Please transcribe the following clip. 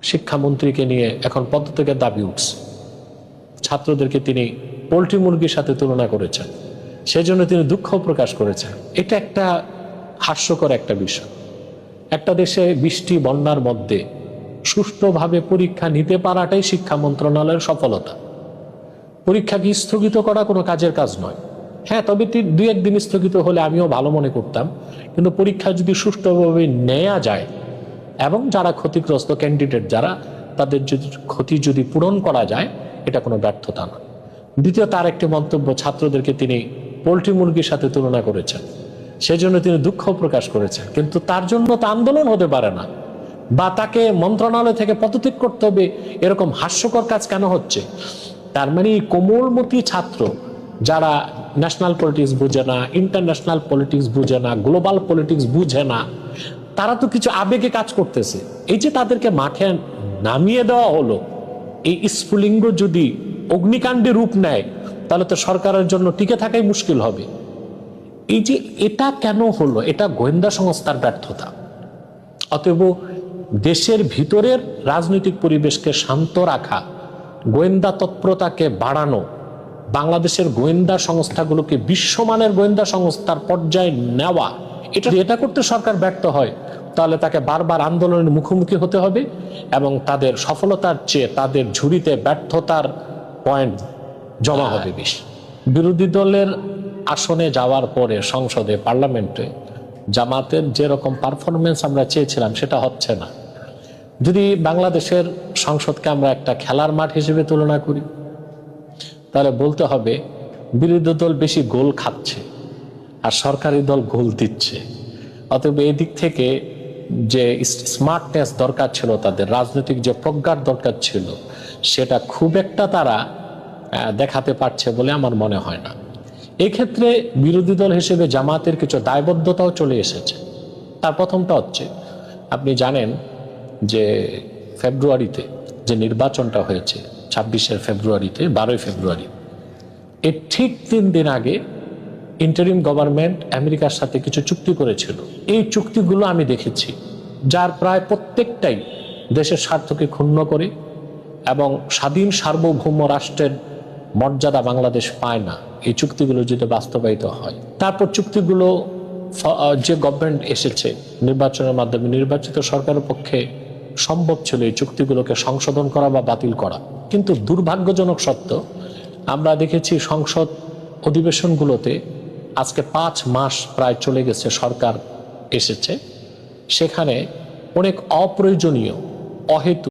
শিক্ষামন্ত্রীকে নিয়ে এখন পদত্যাগের দাবি উঠছে। ছাত্রদেরকে তিনি পোল্ট্রি মুরগির সাথে তুলনা করেছেন, সেজন্য তিনি দুঃখ প্রকাশ করেছেন। এটা একটা হাস্যকর একটা বিষয়। একটা দেশে বৃষ্টি বন্যার মধ্যে সুষ্ঠুভাবে পরীক্ষা নিতে পারাটাই শিক্ষা মন্ত্রণালয়ের সফলতা। পরীক্ষাকে স্থগিত করা কোনো কাজের কাজ নয়। হ্যাঁ, তবে দুই একদিন স্থগিত হলে আমিও ভালো মনে করতাম, কিন্তু পরীক্ষা যদি সুষ্ঠুভাবে নেওয়া যায় এবং যারা ক্ষতিগ্রস্ত ক্যান্ডিডেট যারা, তাদের যদি ক্ষতি যদি পূরণ করা যায়, এটা কোনো ব্যর্থতা না। দ্বিতীয়, তার একটি মন্তব্য, ছাত্রদেরকে তিনি পোল্ট্রি মুরগির সাথে তুলনা করেছেন, সেজন্য তিনি দুঃখ প্রকাশ করেছেন। কিন্তু তার জন্য তো আন্দোলন হতে পারে না, বা তাকে মন্ত্রণালয় থেকে পদত্যাগ করতে হবে, এরকম হাস্যকর কাজ কেন হচ্ছে? তার মানে কোমলমতি ছাত্র যারা ন্যাশনাল পলিটিক্স বুঝে না, ইন্টারন্যাশনাল পলিটিক্স বুঝে না, গ্লোবাল পলিটিক্স বুঝে না, তারা তো কিছু আবেগে কাজ করতেছে। এই যে তাদেরকে মাঠে নামিয়ে দেওয়া হলো, এই স্ফুলিঙ্গ যদি অগ্নিকাণ্ডে রূপ নেয়, তাহলে তো সরকারের জন্য টিকে থাকাই মুশকিল হবে। এই যে এটা কেন হলো, এটা গোয়েন্দা সংস্থার ব্যর্থতা। অতএব দেশের ভিতরের রাজনৈতিক পরিবেশকে শান্ত রাখা, গোয়েন্দা তৎপরতাকে বাড়ানো, বাংলাদেশের গোয়েন্দা সংস্থাগুলোকে বিশ্বমানের গোয়েন্দা সংস্থার পর্যায়ে নেওয়া, এটা করতে সরকার ব্যর্থ হয়, তাহলে তাকে বারবার আন্দোলনের মুখোমুখি হতে হবে এবং তাদের সফলতার চেয়ে তাদের ঝুড়িতে ব্যর্থতার পয়েন্ট জমা হবে বেশি। বিরোধী দলের আসনে যাওয়ার পরে সংসদে, পার্লামেন্টে জামাতের যেরকম পারফরমেন্স আমরা চেয়েছিলাম সেটা হচ্ছে না। যদি বাংলাদেশের সংসদকে আমরা একটা খেলার মাঠ হিসেবে তুলনা করি, তাহলে বলতে হবে বিরোধী দল বেশি গোল খাচ্ছে আর সরকারি দল গোল দিচ্ছে। অতএব এই দিক থেকে যে স্মার্টনেস দরকার ছিল, তাদের রাজনৈতিক যে প্রজ্ঞার দরকার ছিল, সেটা খুব একটা তারা দেখাতে পারছে বলে আমার মনে হয় না। এই ক্ষেত্রে বিরোধী দল হিসেবে জামাতের কিছু দায়বদ্ধতাও চলে এসেছে। তার প্রথমটা হচ্ছে, আপনি জানেন যে ফেব্রুয়ারিতে যে নির্বাচনটা হয়েছে, 26 ফেব্রুয়ারিতে, 12 ফেব্রুয়ারি, এর ঠিক 3 দিন আগে ইন্টারিম গভর্নমেন্ট আমেরিকার সাথে কিছু চুক্তি করেছিল। এই চুক্তিগুলো আমি দেখেছি, যার প্রায় প্রত্যেকটাই দেশের স্বার্থকে ক্ষুণ্ণ করে এবং স্বাধীন সার্বভৌম রাষ্ট্রের মর্যাদা বাংলাদেশ পায় না এই চুক্তিগুলো যদি বাস্তবায়িত হয়। তারপর চুক্তিগুলো যে গভর্নমেন্ট এসেছে নির্বাচনের মাধ্যমে, নির্বাচিত সরকারের পক্ষে সম্ভব ছিল এই চুক্তিগুলোকে সংশোধন করা বা বাতিল করা। কিন্তু দুর্ভাগ্যজনক সত্য, আমরা দেখেছি সংসদ অধিবেশনগুলোতে আজকে 5 মাস প্রায় চলে গেছে সরকার এসেছে, সেখানে অনেক অপ্রয়োজনীয়, অহেতু